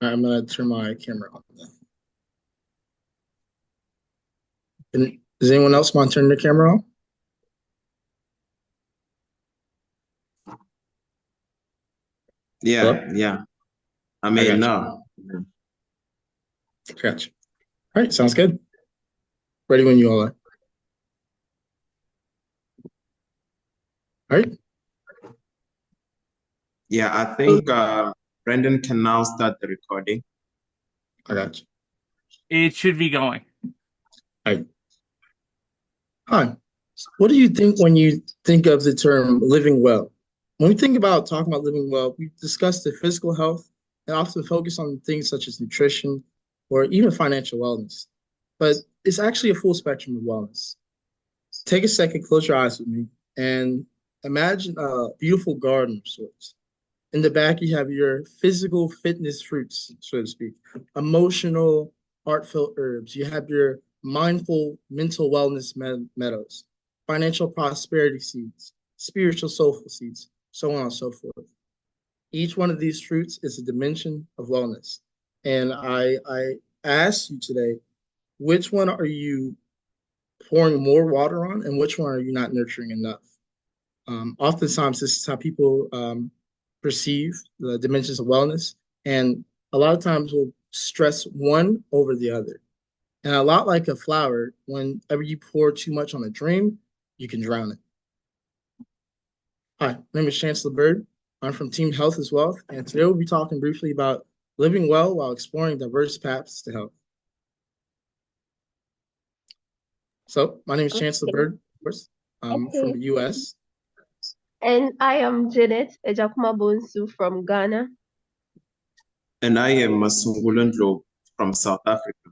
I'm gonna turn my camera on now. Does anyone else want to turn their camera on? Hello? Yeah, yeah. I I mean, got you. no. Got you. All right, sounds good. Ready when you all are. All right. Yeah, I So, think Brendan can now start the recording. I got you. It should be going. All right. Hi. What do you think when you think of the term living well? When we think about talking about living well, we discuss the physical health and often focus on things such as nutrition or even financial wellness. But it's actually a full spectrum of wellness. Take a second, close your eyes with me, and imagine a beautiful garden of sorts. In the back, you have your physical fitness fruits, so to speak, emotional, heartfelt herbs. You have your mindful, mental wellness meadows, financial prosperity seeds, spiritual, soulful seeds, so on and so forth. Each one of these fruits is a dimension of wellness. And I ask you today, which one are you pouring more water on, and which one are you not nurturing enough? Oftentimes, this is how people perceive the dimensions of wellness, and a lot of times we'll stress one over the other. And a lot like a flower, whenever you pour too much on a dream, you can drown it. Hi, my name is Chancellor Bird. I'm from Team Health is Wealth, and today we'll be talking briefly about living well while exploring diverse paths to health. So, my name is Chancellor Okay, Bird, of course. I'm from okay. the US. And I am Janet Ejakuma Bonsu from Ghana. And I am Masungulu Ndlovu from South Africa.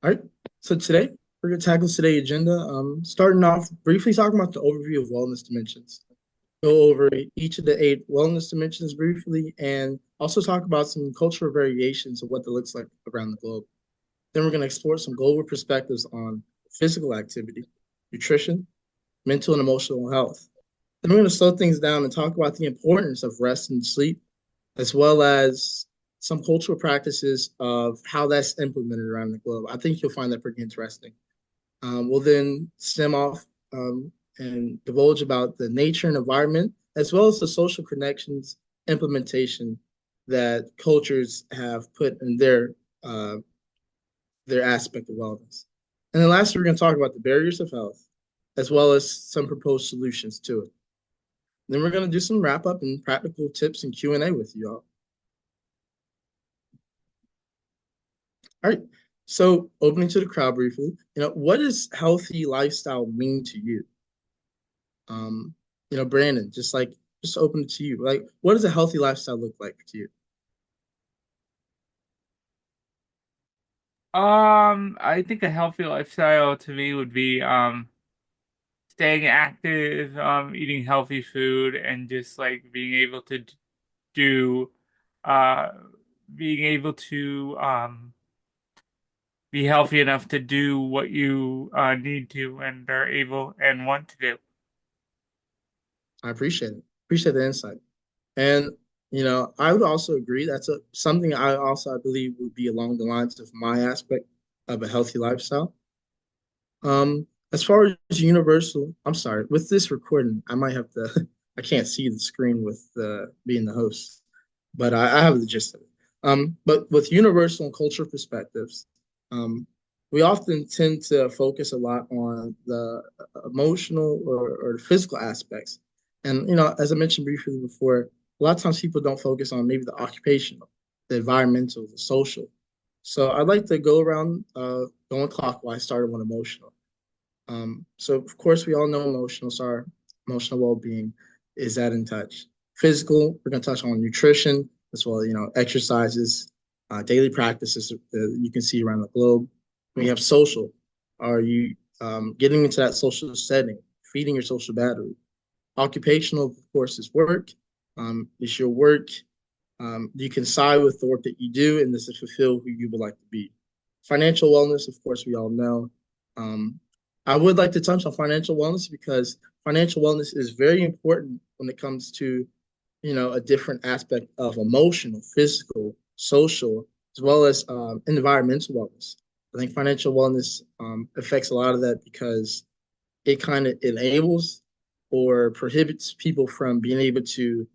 All right. So today we're gonna tackle today's agenda. Starting off briefly talking about the overview of wellness dimensions. Go over each of the eight wellness dimensions briefly, and also talk about some cultural variations of what that looks like around the globe. Then we're gonna explore some global perspectives on physical activity, nutrition, mental and emotional health. Then we're gonna slow things down and talk about the importance of rest and sleep, as well as some cultural practices of how that's implemented around the globe. I think you'll find that pretty interesting. We'll then stem off and divulge about the nature and environment, as well as the social connections implementation that cultures have put in uh, their aspect of wellness. And then lastly, we're going to talk about the barriers of health, as well as some proposed solutions to it. Then we're going to do some wrap up and practical tips and Q&A with you all. All right. So opening to the crowd briefly, what does healthy lifestyle mean to you? Um, Brandon, just open it to you. Like, what does a healthy lifestyle look like to you? I think a healthy lifestyle to me would be staying active, eating healthy food, and just like do uh being able to be healthy enough to do what you need to and are able and want to do. I appreciate it. Appreciate the insight. And I would also agree that's something I believe would be along the lines of my aspect of a healthy lifestyle. As far as universal, I'm sorry, with this recording, I might have to, I can't see the screen with being the host, but I have the gist of it. But with universal and cultural perspectives, um, we often tend to focus a lot on the emotional or the physical aspects. And, as I mentioned briefly before, a lot of times people don't focus on maybe the occupational, the environmental, the social. So I'd like to go around going clockwise, starting with emotional. So of course we all know emotional well-being is that in touch. Physical, we're gonna touch on nutrition as well, exercises, daily practices you can see around the globe. We have social. Are you getting into that social setting, feeding your social battery? Occupational, of course, is work. Is your work you can side with the work that you do, and this is fulfill who you would like to be. Financial wellness, of course, we all know. Um, I would like to touch on financial wellness because financial wellness is very important when it comes to a different aspect of emotional, physical, social, as well as environmental wellness. I think financial wellness affects a lot of that because it kind of enables or prohibits people from being able to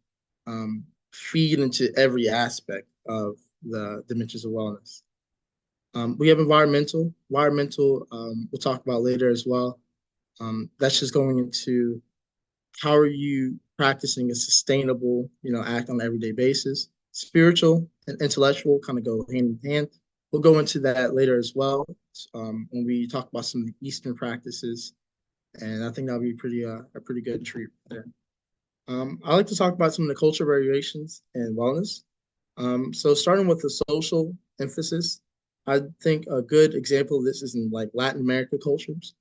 feed into every aspect of the dimensions of wellness. We have environmental, we'll talk about later as well. That's just going into how are you practicing a sustainable, act on an everyday basis. Spiritual and intellectual kind of go hand in hand. We'll go into that later as well when we talk about some of the Eastern practices, and I think that'll be a pretty good treat there. I like to talk about some of the cultural variations and wellness. So starting with the social emphasis, I think a good example of this is in like Latin America cultures.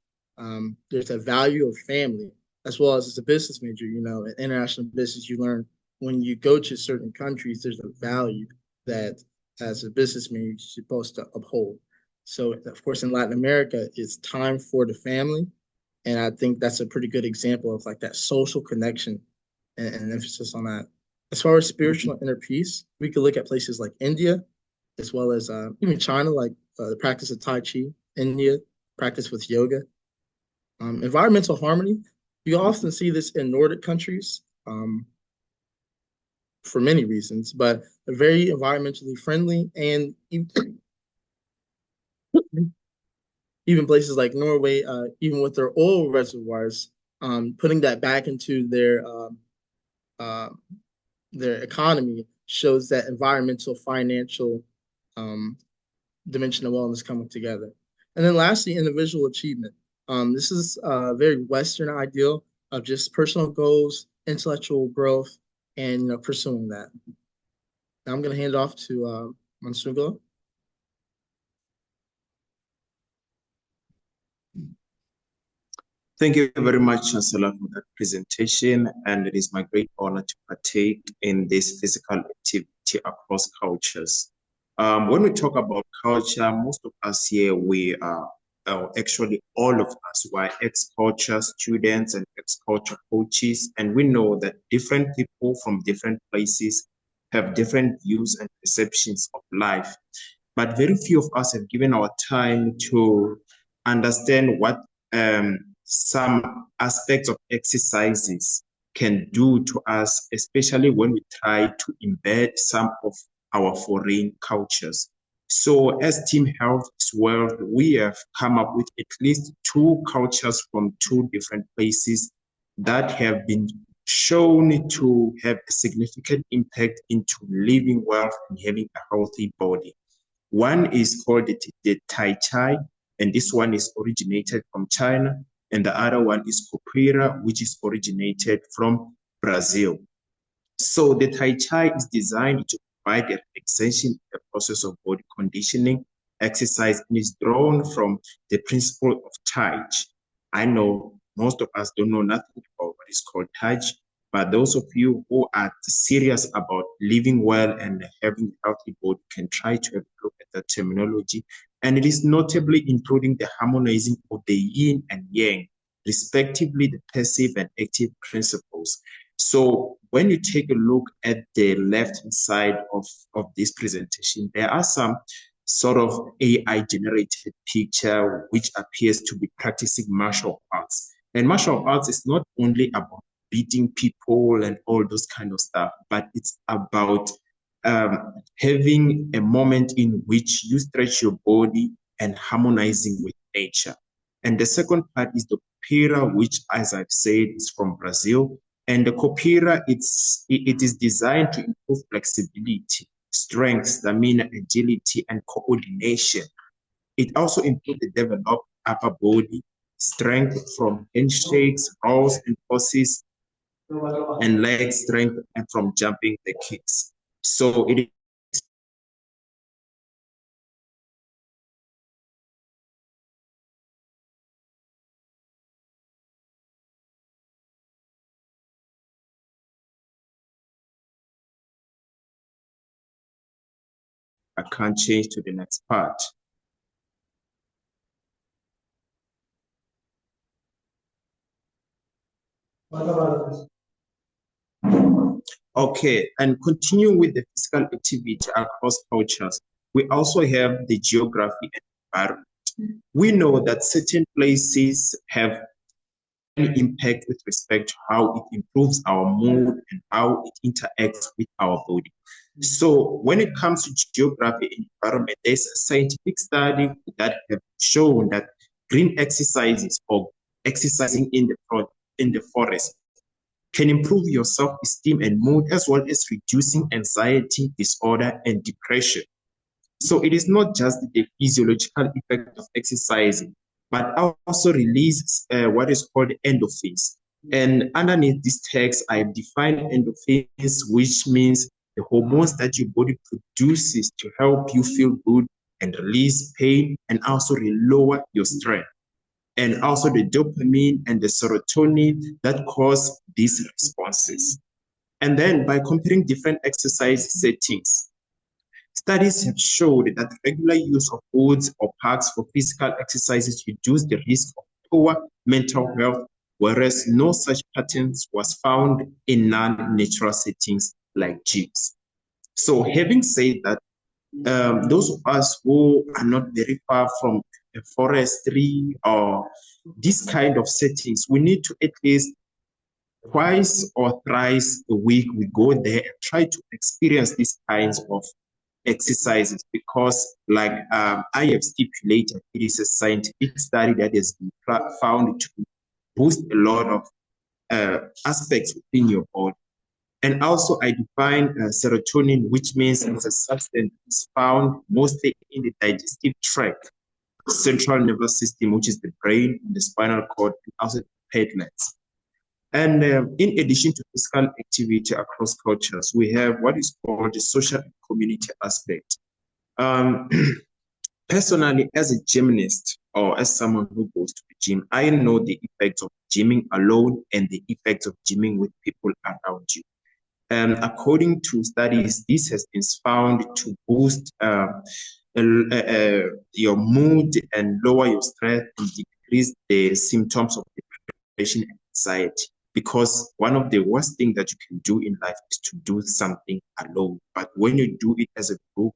There's a value of family as well as a business major, in international business, you learn when you go to certain countries, there's a value that as a business major, you're supposed to uphold. So of course, in Latin America, it's time for the family. And I think that's a pretty good example of like that social connection and emphasis on that. As far as spiritual inner peace, we could look at places like India, as well as even China, like the practice of Tai Chi, India, practice with yoga. Environmental harmony, you often see this in Nordic countries for many reasons, but they're very environmentally friendly and even places like Norway, even with their oil reservoirs, putting that back into their economy shows that environmental, financial dimension of wellness coming together. And then lastly, individual achievement. This is a very Western ideal of just personal goals, intellectual growth, and pursuing that. Now I'm going to hand off to Mansugla. Thank you very much, Chancellor, for that presentation. And it is my great honor to partake in this physical activity across cultures. When we talk about culture, most of us here, we are actually all of us were ex-culture students and ex-culture coaches. And we know that different people from different places have different views and perceptions of life. But very few of us have given our time to understand what some aspects of exercises can do to us, especially when we try to embed some of our foreign cultures. So as Team Health World, we have come up with at least 2 cultures from 2 different places that have been shown to have a significant impact into living well and having a healthy body. One is called the Tai Chi, and this one is originated from China, and the other one is Capoeira, which is originated from Brazil. So the Tai Chi is designed to provide a relaxation in the process of body conditioning exercise, and is drawn from the principle of Touch. I know most of us don't know nothing about what is called Touch, but those of you who are serious about living well and having a healthy body can try to have a look at the terminology. And it is notably including the harmonizing of the yin and yang, respectively the passive and active principles. So when you take a look at the left-hand side of this presentation, there are some sort of AI-generated picture which appears to be practicing martial arts. And martial arts is not only about beating people and all those kind of stuff, but it's about having a moment in which you stretch your body and harmonizing with nature. And the second part is the Capoeira, which, as I've said, is from Brazil. And the Capoeira, it is designed to improve flexibility, strength, stamina, agility, and coordination. It also improves the developed upper body strength from handshakes, rolls, and poses, and leg strength, and from jumping the kicks. So it I can't change to the next part. Okay, and continue with the physical activity across cultures. We also have the geography and environment. We know that certain places have an impact with respect to how it improves our mood and how it interacts with our body. So when it comes to geography and environment, there's a scientific study that have shown that green exercises or exercising in the forest can improve your self-esteem and mood, as well as reducing anxiety, disorder, and depression. So it is not just the physiological effect of exercising, but also release what is called endorphins. And underneath this text, I have defined endorphins, which means the hormones that your body produces to help you feel good and release pain and also lower your stress. And also the dopamine and the serotonin that cause these responses. And then by comparing different exercise settings, studies have showed that regular use of woods or parks for physical exercises reduce the risk of poor mental health, whereas no such patterns was found in non-natural settings like gyms. So having said that, those of us who are not very far from a forestry or this kind of settings, we need to at least twice or thrice a week we go there and try to experience these kinds of exercises, because like I have stipulated, it is a scientific study that has been found to boost a lot of aspects within your body. And also I define serotonin, which means it's a substance that's found mostly in the digestive tract, central nervous system, which is the brain, and the spinal cord, and also the platelets. And in addition to physical activity across cultures, we have what is called the social and community aspect. Personally, as a gymnast or as someone who goes to the gym, I know the effects of gymming alone and the effects of gymming with people around you. According to studies, this has been found to boost your mood and lower your stress and decrease the symptoms of depression and anxiety. Because one of the worst things that you can do in life is to do something alone. But when you do it as a group,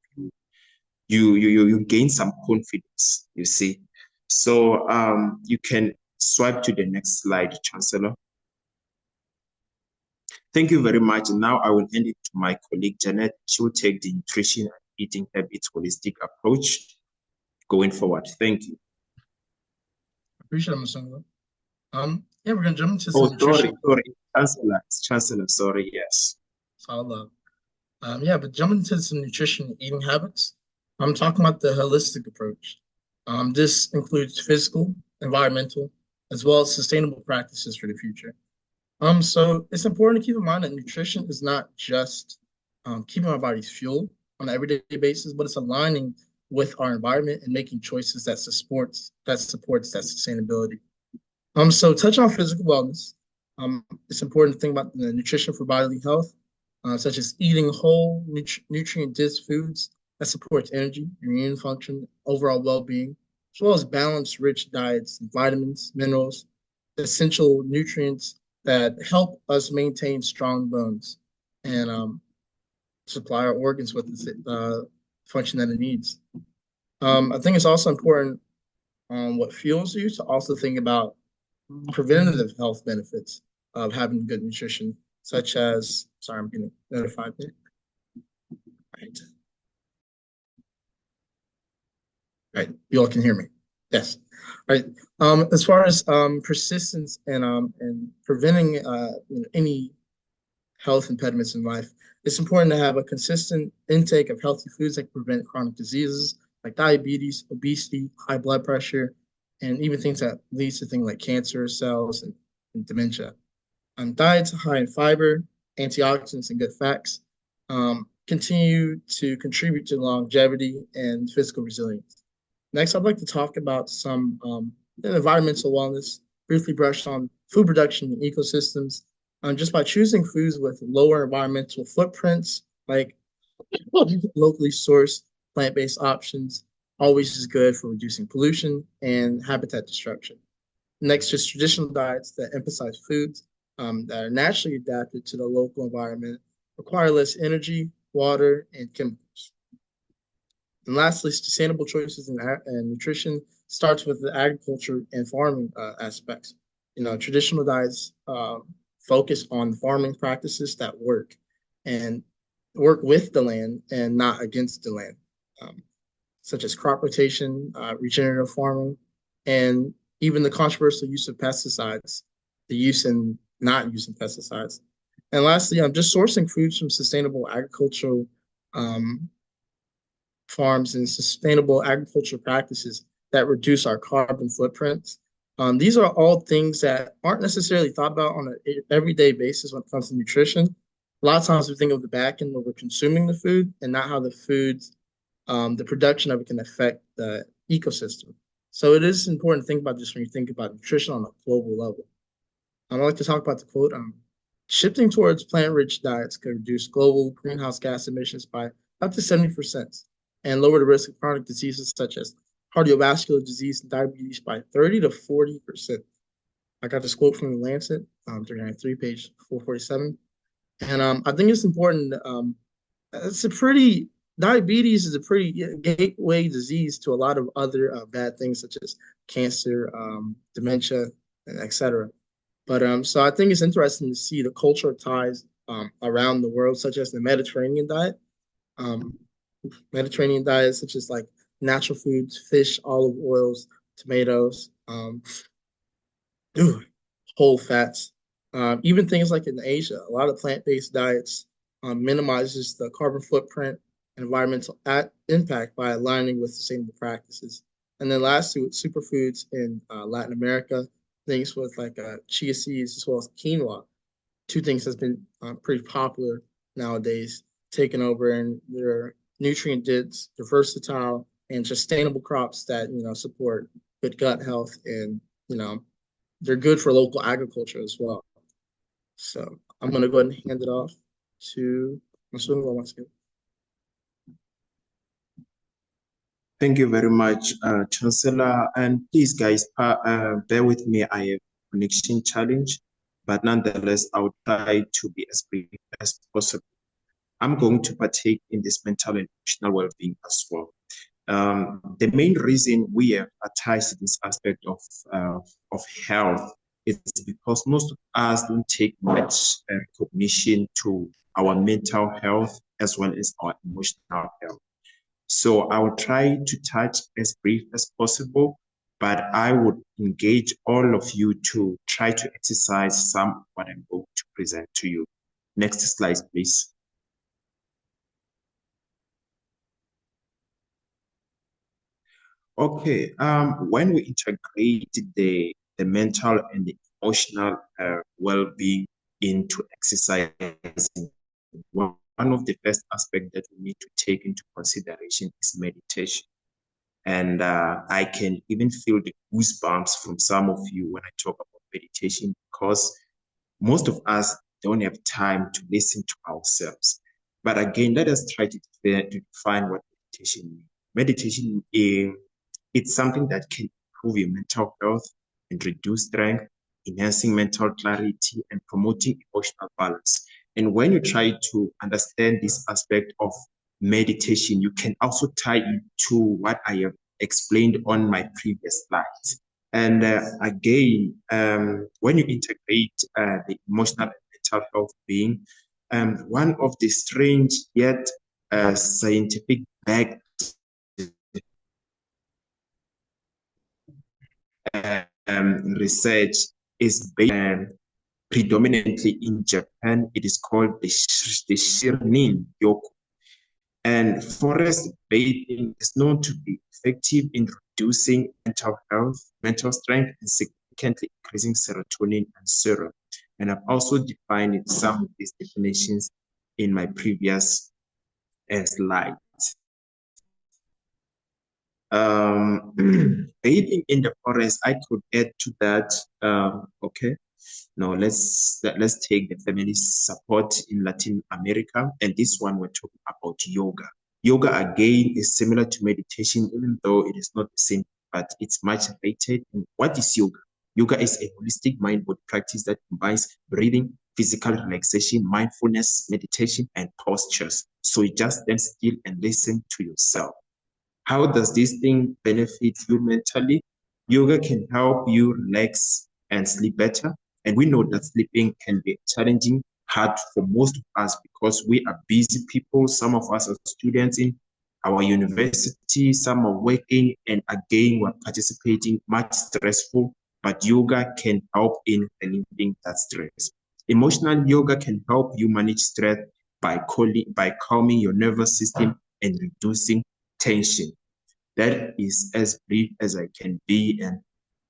you gain some confidence, you see. So you can swipe to the next slide, Chancellor. Thank you very much. Now I will hand it to my colleague, Janet. She will take the nutrition and eating habits holistic approach going forward. Thank you. Appreciate it, Mr. Yeah, we're gonna jump into some sorry, nutrition. Chancellor, sorry, yes. It's all love. Yeah, but jumping into some nutrition and eating habits, I'm talking about the holistic approach. This includes physical, environmental, as well as sustainable practices for the future. So it's important to keep in mind that nutrition is not just keeping our bodies fueled on an everyday basis, but it's aligning with our environment and making choices that supports that sustainability. So touch on physical wellness. It's important to think about the nutrition for bodily health, such as eating whole, nutrient-dense foods that supports energy, immune function, overall well-being, as well as balanced, rich diets, vitamins, minerals, essential nutrients that help us maintain strong bones and supply our organs with the function that it needs. I think it's also important what fuels you to also think about preventative health benefits of having good nutrition, such as, sorry, I'm getting notified there. Right. Right, you all can hear me. Yes. All right. As far as persistence and preventing any health impediments in life, it's important to have a consistent intake of healthy foods that prevent chronic diseases like diabetes, obesity, high blood pressure, and even things that leads to things like cancer cells and dementia. Diets high in fiber, antioxidants, and good fats continue to contribute to longevity and physical resilience. Next, I'd like to talk about some environmental wellness, briefly brush on food production and ecosystems. Just by choosing foods with lower environmental footprints, like locally sourced plant-based options, always is good for reducing pollution and habitat destruction. Next, just traditional diets that emphasize foods that are naturally adapted to the local environment require less energy, water, and chemicals. And lastly, sustainable choices in nutrition starts with the agriculture and farming aspects. Traditional diets focus on farming practices that work and work with the land and not against the land, um, such as crop rotation, regenerative farming, and even the controversial use of pesticides, the use and not using pesticides. And lastly, I'm just sourcing foods from sustainable agricultural um, farms and sustainable agriculture practices that reduce our carbon footprints. These are all things that aren't necessarily thought about on an everyday basis when it comes to nutrition. A lot of times we think of the back end where we're consuming the food and not how the foods, the production of it can affect the ecosystem. So it is important to think about this when you think about nutrition on a global level. I'd like to talk about the quote, shifting towards plant-rich diets could reduce global greenhouse gas emissions by up to 70% and lower the risk of chronic diseases such as cardiovascular disease and diabetes by 30 to 40%. I got this quote from the Lancet, 393, page 447. And I think it's important. Diabetes is a pretty gateway disease to a lot of other bad things such as cancer, dementia, and etc. But so I think it's interesting to see the cultural ties around the world, such as the Mediterranean diet. Um, Mediterranean diets such as like natural foods, fish, olive oils, tomatoes, whole fats. Even things like in Asia, a lot of plant-based diets minimizes the carbon footprint and environmental impact by aligning with sustainable practices. And then lastly, with superfoods in Latin America, things with like chia seeds as well as quinoa, two things that's been pretty popular nowadays, taken over, and they're nutrient dense, they're versatile, and sustainable crops that support good gut health, and they're good for local agriculture as well. So I'm gonna go ahead and hand it off to Masumba once again. Thank you very much, Chancellor. And please, guys, bear with me. I have a connection challenge, but nonetheless, I'll try to be as brief as possible. I'm going to partake in this mental and emotional well-being as well. The main reason we have attached this aspect of health is because most of us don't take much recognition to our mental health as well as our emotional health. So I will try to touch as brief as possible, but I would engage all of you to try to exercise some of what I'm going to present to you. Next slide, please. Okay, when we integrate the mental and the emotional well-being into exercising, one of the first aspects that we need to take into consideration is meditation. And I can even feel the goosebumps from some of you when I talk about meditation, because most of us don't have time to listen to ourselves. But again, let us try to define what meditation means. Meditation is it's something that can improve your mental health and reduce strength, enhancing mental clarity and promoting emotional balance. And when you try to understand this aspect of meditation, you can also tie it to what I have explained on my previous slides. And again, when you integrate the emotional and mental health being, one of the strange yet scientific backed research is based predominantly in Japan. It is called the Shirin Yoku. And forest bathing is known to be effective in reducing mental health, mental strength, and significantly increasing serotonin and serum. And I've also defined some of these definitions in my previous slide. Bathing in the forest, I could add to that. Okay, now let's take the family support in Latin America, and this one we're talking about yoga. Yoga again is similar to meditation, even though it is not the same, but it's much related. And what is yoga? Yoga is a holistic mind-body practice that combines breathing, physical relaxation, mindfulness, meditation, and postures. So you just stand still and listen to yourself. How does this thing benefit you mentally? Yoga can help you relax and sleep better. And we know that sleeping can be challenging, hard for most of us because we are busy people. Some of us are students in our university, some are working, and again, we're participating, much stressful. But yoga can help in relieving that stress. Emotional yoga can help you manage stress by calming your nervous system and reducing tension. That is as brief as I can be. And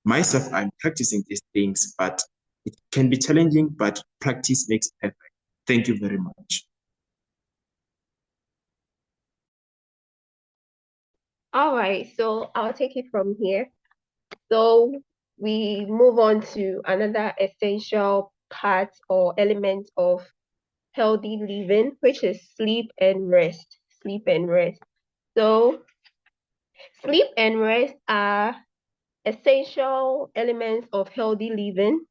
myself, I'm practicing these things, but it can be challenging, but practice makes perfect. Thank you very much. All right, so I'll take it from here. So we move on to another essential part or element of healthy living, which is sleep and rest. Sleep and rest. So sleep and rest are essential elements of healthy living.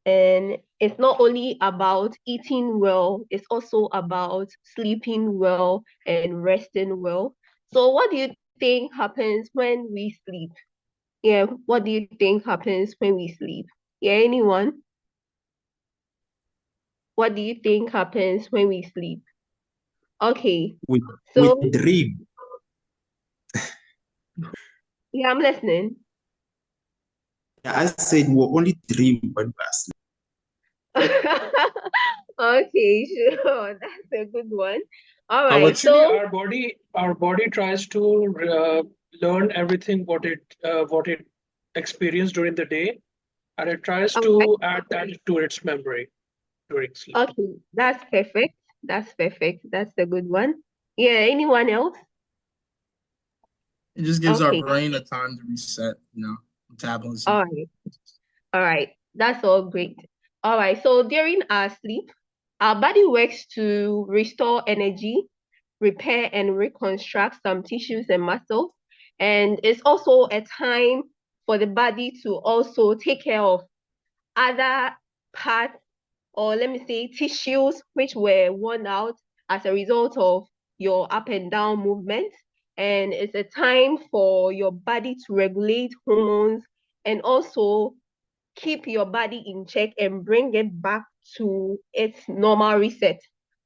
And it's not only about eating well, it's also about sleeping well and resting well. So what do you think happens when we sleep? Yeah, what do you think happens when we sleep? Yeah, anyone? What do you think happens when we sleep? Okay, We, we so dream. yeah, I'm listening. I said we only dream when we are asleep. Okay, sure. That's a good one. All How right, about Actually, so our body tries to learn everything what it experienced during the day, and it tries all right. to add that to its memory during sleep. Okay, that's perfect. That's perfect. That's a good one. Yeah, anyone else? it just gives our Okay, brain a time to reset, metabolism. all right. All right. That's all great. All right. So during our sleep, our body works to restore energy, repair and reconstruct some tissues and muscles. And it's also a time for the body to also take care of other parts, or let me say tissues which were worn out as a result of your up and down movements. And it's a time for your body to regulate hormones and also keep your body in check and bring it back to its normal reset,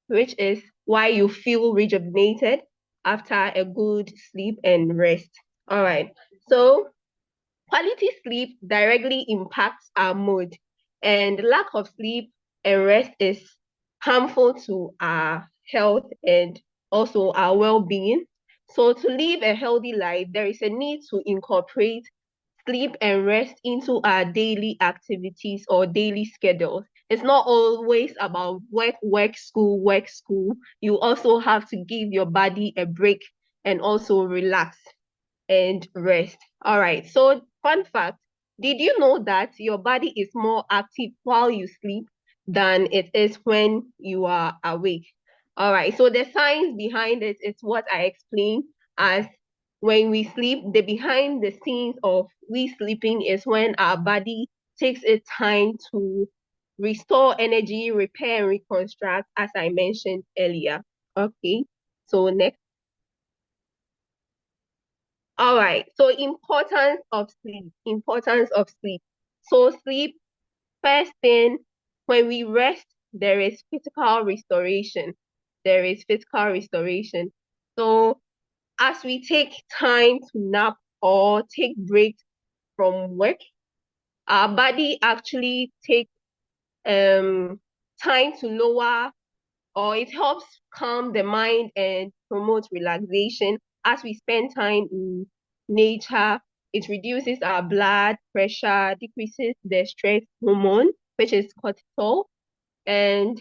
which is why you feel rejuvenated after a good sleep and rest. All right. So quality sleep directly impacts our mood, and lack of sleep and rest is harmful to our health and also our well-being. So to live a healthy life, there is a need to incorporate sleep and rest into our daily activities or daily schedules. It's not always about work, work, school, work, school. You also have to give your body a break and also relax and rest. All right. So, fun fact, did you know that your body is more active while you sleep than it is when you are awake? All right. So, the science behind it is what I explained as when we sleep, the behind the scenes of we sleeping is when our body takes its time to restore energy, repair, and reconstruct, as I mentioned earlier. Okay. So, next. All right. So importance of sleep. Importance of sleep. So sleep, first thing, when we rest, there is physical restoration. There is physical restoration. So as we take time to nap or take breaks from work, our body actually takes time to lower, or it helps calm the mind and promote relaxation. As we spend time in nature, it reduces our blood pressure, decreases the stress hormone, which is cortisol. And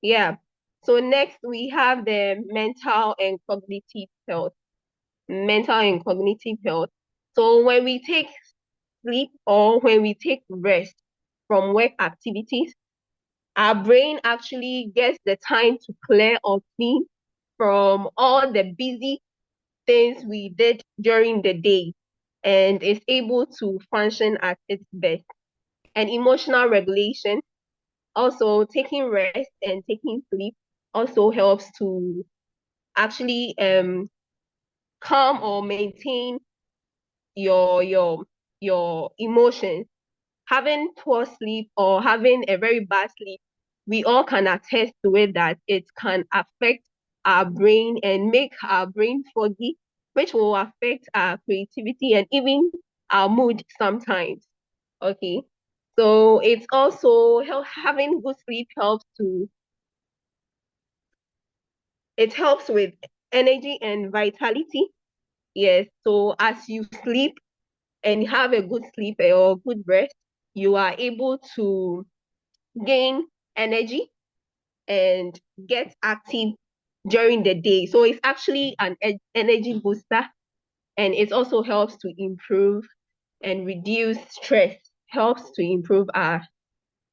yeah, so next we have the mental and cognitive health. Mental and cognitive health. So when we take sleep or when we take rest from work activities, our brain actually gets the time to clear or clean from all the busy things we did during the day and is able to function at its best. And emotional regulation. Also, taking rest and taking sleep also helps to actually calm or maintain your emotions. Having poor sleep or having a very bad sleep, we all can attest to it that it can affect our brain and make our brain foggy, which will affect our creativity and even our mood sometimes. Okay. So it's also having good sleep it helps with energy and vitality. Yes. So as you sleep and have a good sleep or good rest, you are able to gain energy and get active during the day. So it's actually an energy booster, and it also helps to improve and reduce stress, helps to improve our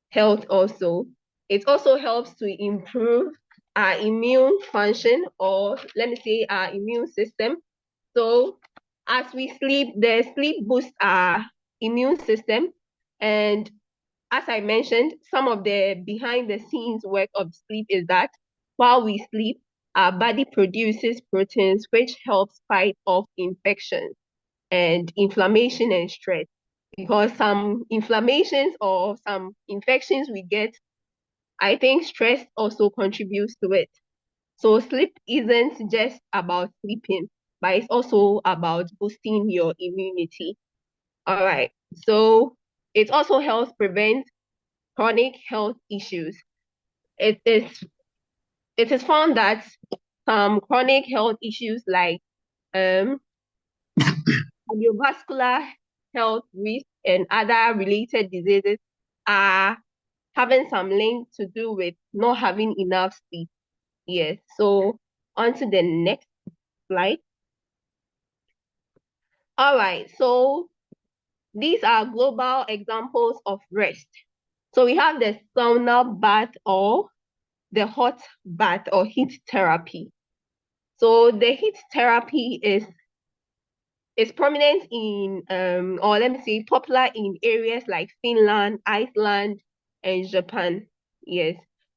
health also. It also helps to improve our immune function, or let me say our immune system. So as we sleep, the sleep boosts our immune system. And as I mentioned, some of the behind the scenes work of sleep is that while we sleep, our body produces proteins which helps fight off infections and inflammation and stress. Because some inflammations or some infections we get, I think stress also contributes to it. So sleep isn't just about sleeping, but it's also about boosting your immunity. All right. So it also helps prevent chronic health issues. It is found that some chronic health issues like um, cardiovascular health risk and other related diseases are having some link to do with not having enough sleep. Yes. So on to the next slide. All right. So these are global examples of rest. So we have the sauna bath or the hot bath or heat therapy. So the heat therapy is prominent in or let me say popular in areas like Finland, Iceland, and Japan. Yes,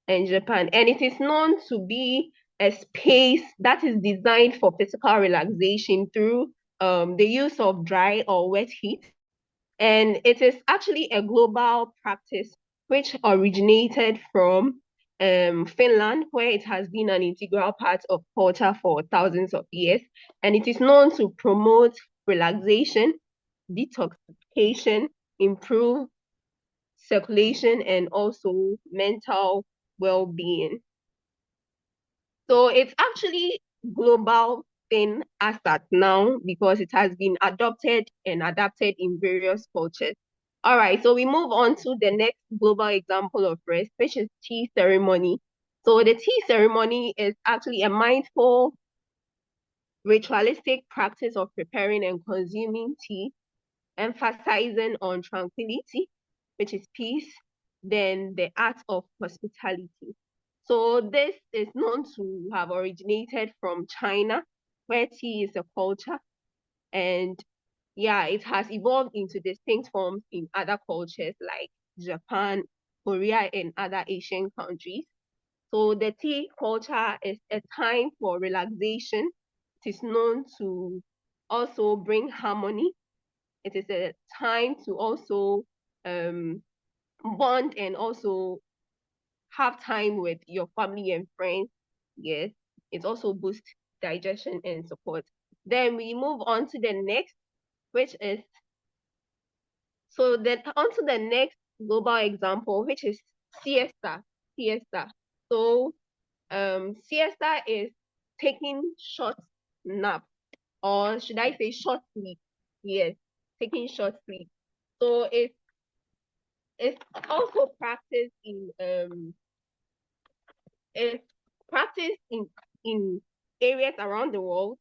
and Japan. And it is known to be a space that is designed for physical relaxation through the use of dry or wet heat. And it is actually a global practice which originated from Finland, where it has been an integral part of culture for thousands of years. And it is known to promote relaxation, detoxification, improve circulation, and also mental well-being. So it's actually global thing as at now because it has been adopted and adapted in various cultures. All right, so we move on to the next global example of rest, which is tea ceremony. So the tea ceremony is actually a mindful, ritualistic practice of preparing and consuming tea, emphasizing on tranquility, which is peace, then the art of hospitality. So this is known to have originated from China, where tea is a culture, and yeah, it has evolved into distinct forms in other cultures like Japan, Korea, and other Asian countries. So the tea culture is a time for relaxation. It is known to also bring harmony. It is a time to also bond and also have time with your family and friends. Yes, it also boosts digestion and support. Then we move on to the next, which is so then on to the next global example, which is siesta. Siesta. So siesta is taking short nap, or should I say short sleep? Yes, taking short sleep. So it's also practiced it's practiced in areas around the world.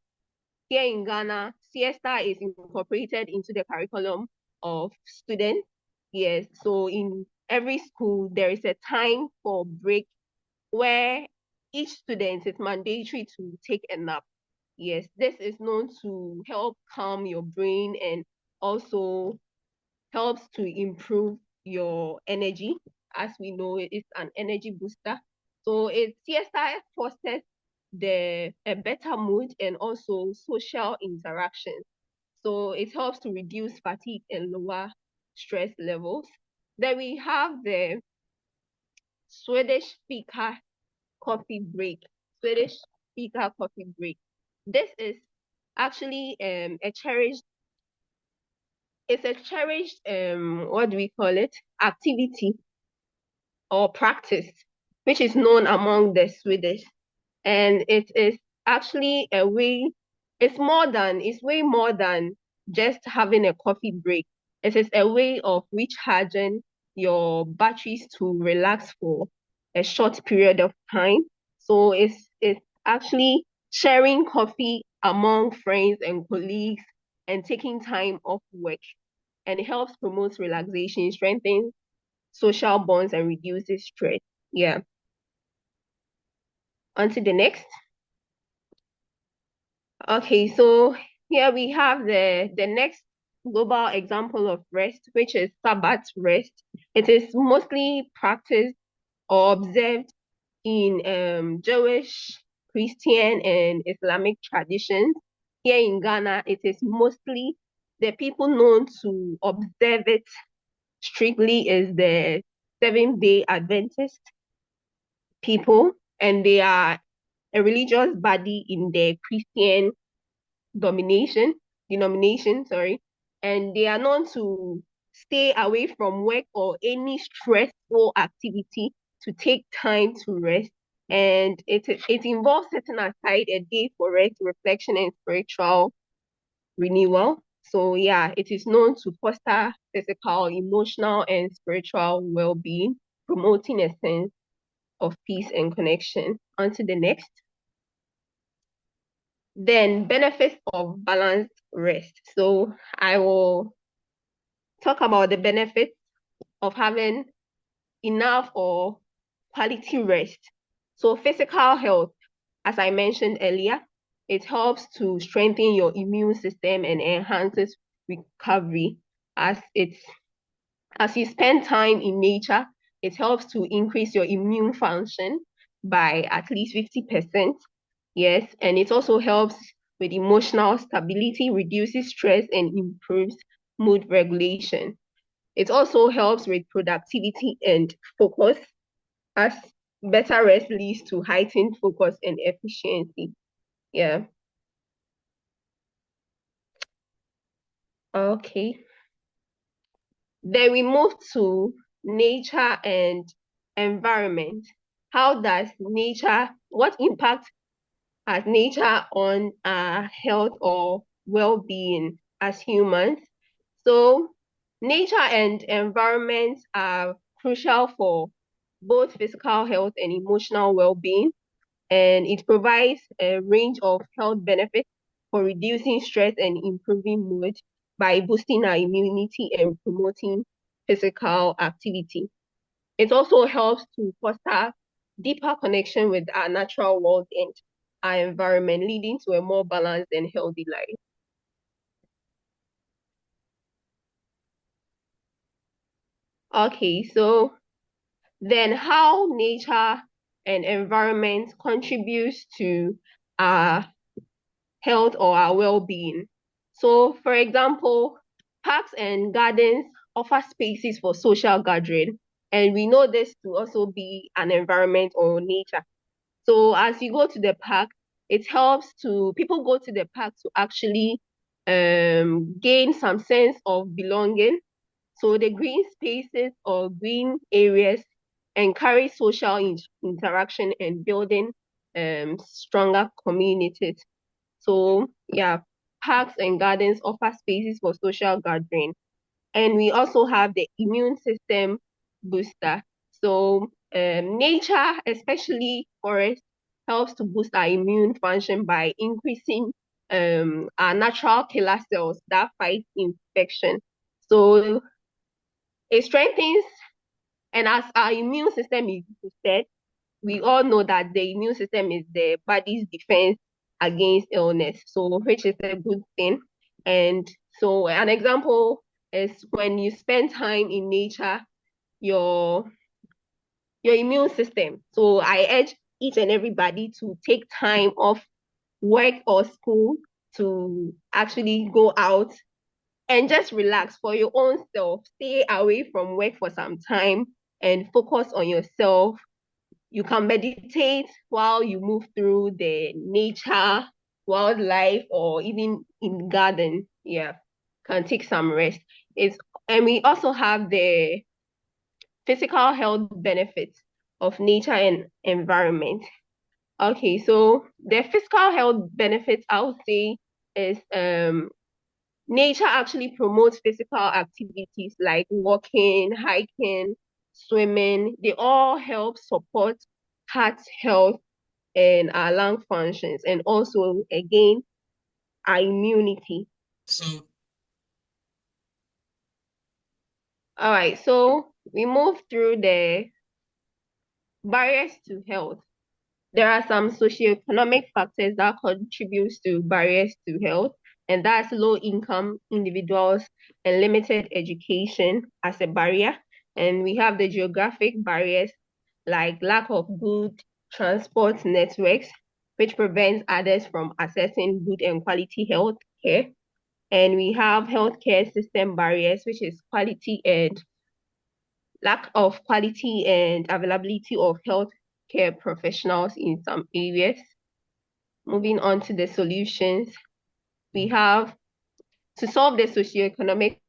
Here in Ghana, siesta is incorporated into the curriculum of students. Yes, so in every school, there is a time for break where each student is mandatory to take a nap. Yes, this is known to help calm your brain and also helps to improve your energy. as we know, it's an energy booster. So CSI fosters a better mood and also social interaction. So it helps to reduce fatigue and lower stress levels. Then we have the Swedish speaker coffee break. Swedish speaker coffee break. This is actually it's a cherished what do we call it, activity or practice, which is known among the Swedish, and it is actually a way. It's way more than just having a coffee break. It is a way of recharging your batteries to relax for a short period of time. So it's actually sharing coffee among friends and colleagues and taking time off work, and it helps promote relaxation, strengthens social bonds, and reduces stress. Yeah. On to the next. Okay, so here we have the next global example of rest, which is Sabbath rest. It is mostly practiced or observed in Jewish, Christian, and Islamic traditions. Here in Ghana, it is mostly the people known to observe it strictly is the Seventh-day Adventist people, and they are a religious body in the Christian denomination, sorry, and they are known to stay away from work or any stressful activity to take time to rest. And it involves setting aside a day for rest, reflection, and spiritual renewal. So yeah, it is known to foster physical, emotional, and spiritual well-being, promoting a sense of peace and connection. On to the next. Then benefits of balanced rest. So I will talk about the benefits of having enough or quality rest. So physical health, as I mentioned earlier, it helps to strengthen your immune system and enhances recovery as you spend time in nature. It helps to increase your immune function by at least 50%. Yes, and it also helps with emotional stability, reduces stress, and improves mood regulation. It also helps with productivity and focus, as better rest leads to heightened focus and efficiency. Yeah. Okay. Then we move to nature and environment. What impact has nature on our health or well-being as humans? So nature and environment are crucial for both physical health and emotional well-being, and it provides a range of health benefits for reducing stress and improving mood by boosting our immunity and promoting physical activity. It also helps to foster deeper connection with our natural world and our environment, leading to a more balanced and healthy life. Okay, so then how nature and environment contributes to our health or our well-being. So, for example, parks and gardens offer spaces for social gathering, and we know this to also be an environment or nature. So, as you go to the park, people go to the park to actually gain some sense of belonging. So, the green spaces or green areas encourage social interaction and building stronger communities. So yeah, parks and gardens offer spaces for social gathering. And we also have the immune system booster. So nature, especially forest, helps to boost our immune function by increasing our natural killer cells that fight infection. So it strengthens, and as our immune system is boosted, we all know that the immune system is the body's defense against illness, so which is a good thing. And so an example is when you spend time in nature, your your immune system. So I urge each and everybody to take time off work or school to actually go out and just relax for your own self. Stay away from work for some time and focus on yourself. You can meditate while you move through the nature, wildlife, or even in garden. Yeah, can take some rest. And we also have the physical health benefits of nature and environment. Okay, so the physical health benefits I would say is nature actually promotes physical activities like walking, hiking, swimming. They all help support heart health and our lung functions, and also again our immunity. So, All right, so we move through the barriers to health. There are some socioeconomic factors that contribute to barriers to health, and that's low income individuals and limited education as a barrier. And we have the geographic barriers like lack of good transport networks, which prevents others from accessing good and quality health care. And we have healthcare system barriers, which is quality and lack of quality and availability of healthcare professionals in some areas. Moving on to the solutions, we have to solve the socioeconomic